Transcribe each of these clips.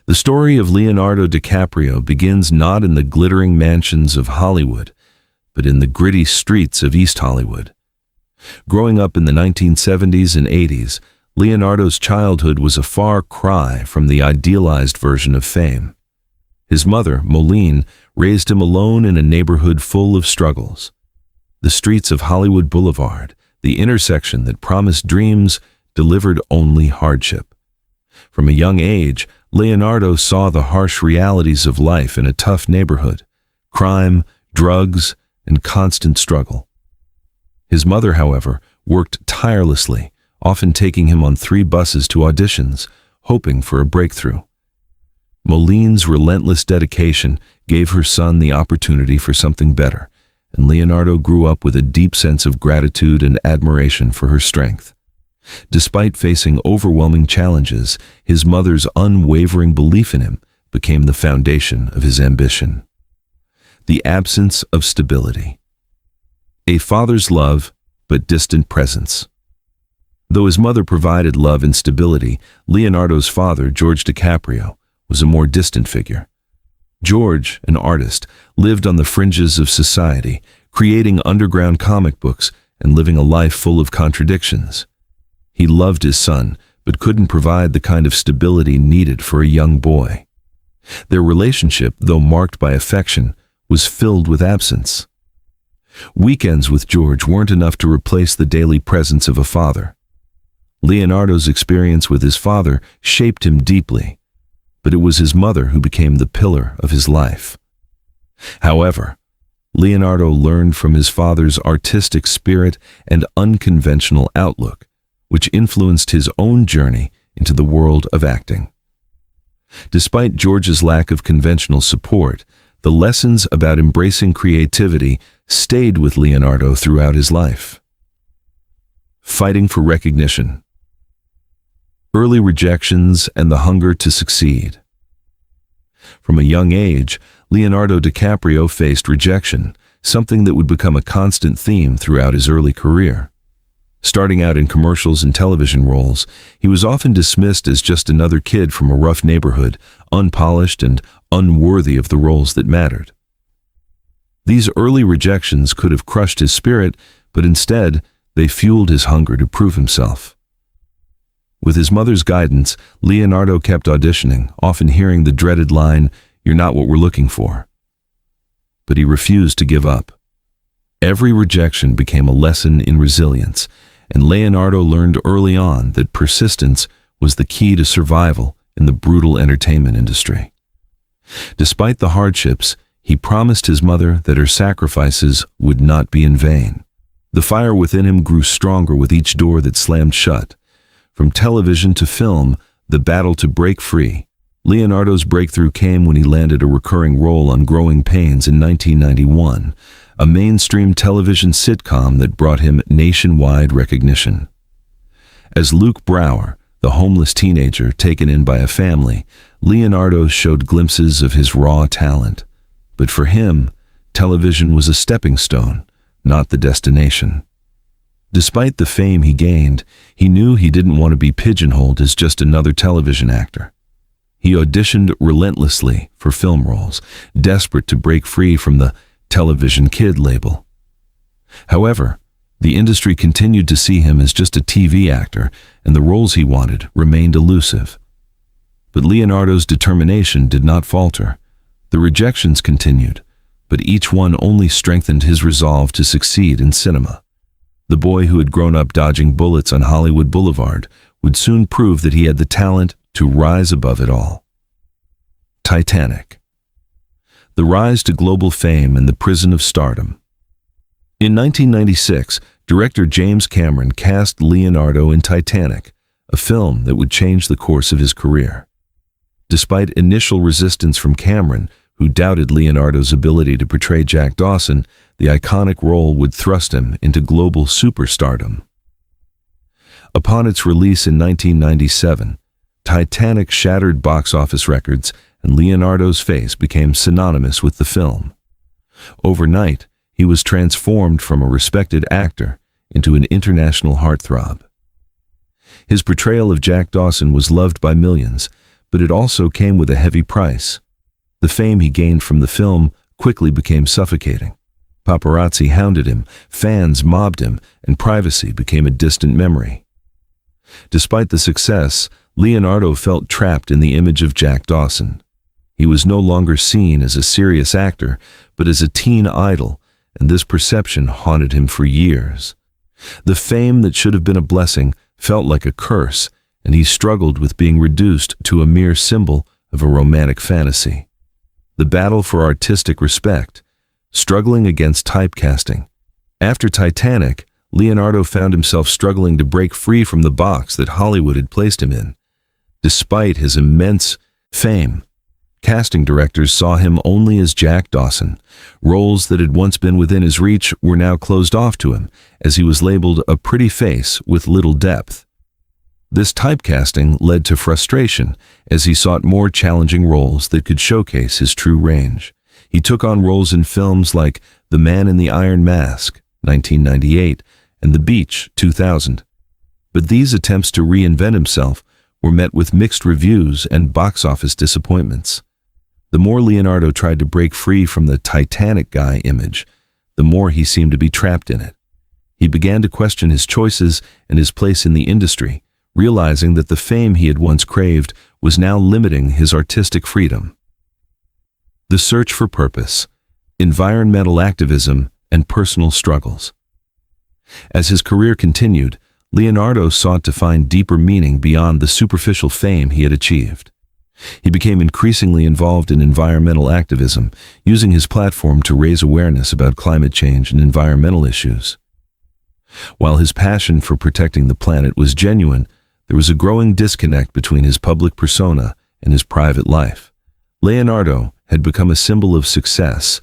The story of Leonardo DiCaprio begins not in the glittering mansions of Hollywood, but in the gritty streets of East Hollywood. Growing up in the 1970s and 80s, Leonardo's childhood was a far cry from the idealized version of fame. His mother, Moline, raised him alone in a neighborhood full of struggles. The streets of Hollywood Boulevard, the intersection that promised dreams, delivered only hardship. From a young age, Leonardo saw the harsh realities of life in a tough neighborhood: crime, drugs, and constant struggle. His mother, however, worked tirelessly, often taking him on 3 buses to auditions, hoping for a breakthrough. Moline's relentless dedication gave her son the opportunity for something better, and Leonardo grew up with a deep sense of gratitude and admiration for her strength. Despite facing overwhelming challenges, his mother's unwavering belief in him became the foundation of his ambition. The absence of stability. A father's love, but distant presence. Though his mother provided love and stability, Leonardo's father, George DiCaprio, was a more distant figure. George, an artist, lived on the fringes of society, creating underground comic books and living a life full of contradictions. He loved his son, but couldn't provide the kind of stability needed for a young boy. Their relationship, though marked by affection, was filled with absence. Weekends with George weren't enough to replace the daily presence of a father. Leonardo's experience with his father shaped him deeply, but it was his mother who became the pillar of his life. However, Leonardo learned from his father's artistic spirit and unconventional outlook, which influenced his own journey into the world of acting. Despite George's lack of conventional support, the lessons about embracing creativity stayed with Leonardo throughout his life. Fighting for recognition. Early rejections and the hunger to succeed. From a young age, Leonardo DiCaprio faced rejection, something that would become a constant theme throughout his early career. Starting out in commercials and television roles, he was often dismissed as just another kid from a rough neighborhood, unpolished and unworthy of the roles that mattered. These early rejections could have crushed his spirit, but instead, they fueled his hunger to prove himself. With his mother's guidance, Leonardo kept auditioning, often hearing the dreaded line, "You're not what we're looking for." But he refused to give up. Every rejection became a lesson in resilience, and Leonardo learned early on that persistence was the key to survival in the brutal entertainment industry. Despite the hardships, he promised his mother that her sacrifices would not be in vain. The fire within him grew stronger with each door that slammed shut. From television to film, the battle to break free. Leonardo's breakthrough came when he landed a recurring role on Growing Pains in 1991, a mainstream television sitcom that brought him nationwide recognition. As Luke Brower, the homeless teenager taken in by a family, Leonardo showed glimpses of his raw talent. But for him, television was a stepping stone, not the destination. Despite the fame he gained, he knew he didn't want to be pigeonholed as just another television actor. He auditioned relentlessly for film roles, desperate to break free from the television kid label. However, the industry continued to see him as just a TV actor, and the roles he wanted remained elusive. But Leonardo's determination did not falter. The rejections continued, but each one only strengthened his resolve to succeed in cinema. The boy who had grown up dodging bullets on Hollywood Boulevard would soon prove that he had the talent to rise above it all. Titanic. The rise to global fame and the prison of stardom. In 1996, director James Cameron cast Leonardo in Titanic, a film that would change the course of his career. Despite initial resistance from Cameron, who doubted Leonardo's ability to portray Jack Dawson, the iconic role would thrust him into global superstardom. Upon its release in 1997, Titanic shattered box office records, and Leonardo's face became synonymous with the film. Overnight, he was transformed from a respected actor into an international heartthrob. His portrayal of Jack Dawson was loved by millions, but it also came with a heavy price. The fame he gained from the film quickly became suffocating. Paparazzi hounded him, fans mobbed him, and privacy became a distant memory. Despite the success, Leonardo felt trapped in the image of Jack Dawson. He was no longer seen as a serious actor, but as a teen idol, and this perception haunted him for years. The fame that should have been a blessing felt like a curse, and he struggled with being reduced to a mere symbol of a romantic fantasy. The battle for artistic respect, struggling against typecasting. After Titanic, Leonardo found himself struggling to break free from the box that Hollywood had placed him in. Despite his immense fame, casting directors saw him only as Jack Dawson. Roles that had once been within his reach were now closed off to him, as he was labeled a pretty face with little depth. This typecasting led to frustration, as he sought more challenging roles that could showcase his true range. He took on roles in films like The Man in the Iron Mask, 1998, and The Beach, 2000. But these attempts to reinvent himself were met with mixed reviews and box office disappointments. The more Leonardo tried to break free from the Titanic guy image, the more he seemed to be trapped in it. He began to question his choices and his place in the industry, realizing that the fame he had once craved was now limiting his artistic freedom. The search for purpose, environmental activism, and personal struggles. As his career continued, Leonardo sought to find deeper meaning beyond the superficial fame he had achieved. He became increasingly involved in environmental activism, using his platform to raise awareness about climate change and environmental issues. While his passion for protecting the planet was genuine, there was a growing disconnect between his public persona and his private life. Leonardo had become a symbol of success,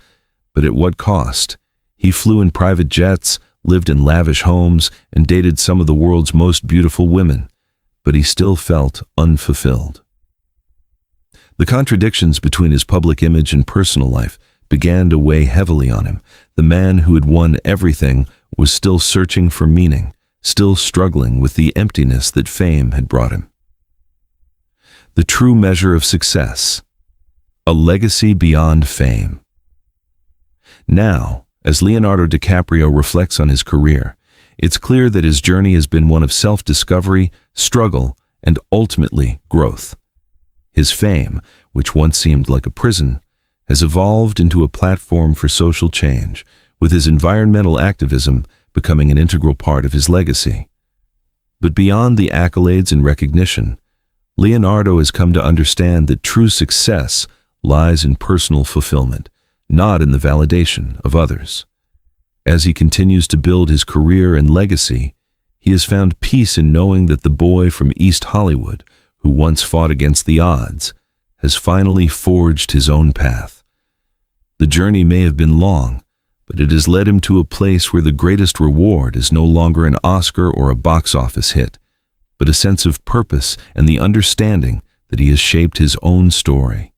but at what cost? He flew in private jets, lived in lavish homes, and dated some of the world's most beautiful women, but he still felt unfulfilled. The contradictions between his public image and personal life began to weigh heavily on him. The man who had won everything was still searching for meaning, still struggling with the emptiness that fame had brought him. The true measure of success, a legacy beyond fame. Now, as Leonardo DiCaprio reflects on his career, it's clear that his journey has been one of self-discovery, struggle, and ultimately growth. His fame, which once seemed like a prison, has evolved into a platform for social change, with his environmental activism becoming an integral part of his legacy. But beyond the accolades and recognition, Leonardo has come to understand that true success lies in personal fulfillment, not in the validation of others. As he continues to build his career and legacy, he has found peace in knowing that the boy from East Hollywood, who once fought against the odds, has finally forged his own path. The journey may have been long, but it has led him to a place where the greatest reward is no longer an Oscar or a box office hit, but a sense of purpose and the understanding that he has shaped his own story.